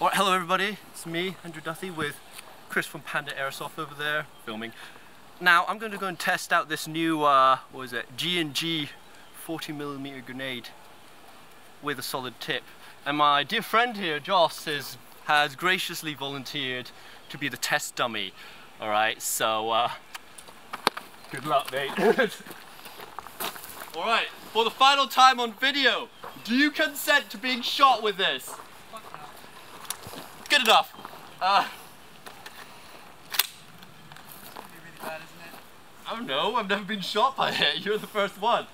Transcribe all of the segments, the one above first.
Alright, hello everybody, it's me, Andrew Duthie, with Chris from Panda Airsoft over there, filming. Now, I'm going to go and test out this new, G&P 40mm grenade with a solid tip. And my dear friend here, Joss, has graciously volunteered to be the test dummy. Alright, so, good luck, mate. Alright, for the final time on video, do you consent to being shot with this? Good enough. It's gonna be really bad, isn't it? I don't know, I've never been shot by it. You're the first one.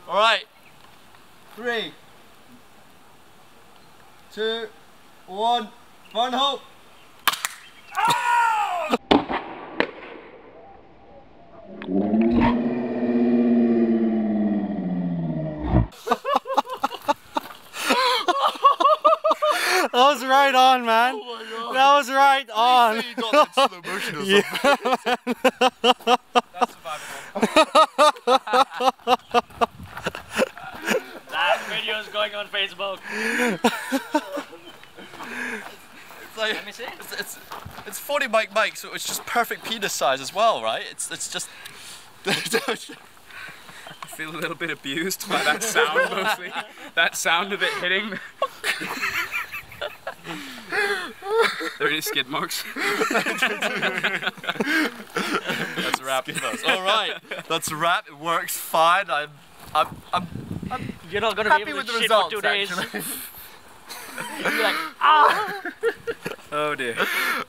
Alright. 3, 2, 1, fire in the hole. That was right on, man. Oh my God. That was right on. You got that slow motion or something. That's survivable. That video is going on Facebook. It's like, Let me see. it's 40 mic, so it's just perfect penis size as well, right? It's just. I feel a little bit abused by that sound mostly. That sound of it hitting. There are any skid marks. That's a wrap. Alright, that's a wrap. It works fine. I'm You're not gonna be happy able with to the shit results, for 2 days. actually. You're like, ah! Oh dear.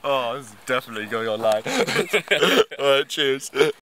Oh, this is definitely going online. Alright, cheers.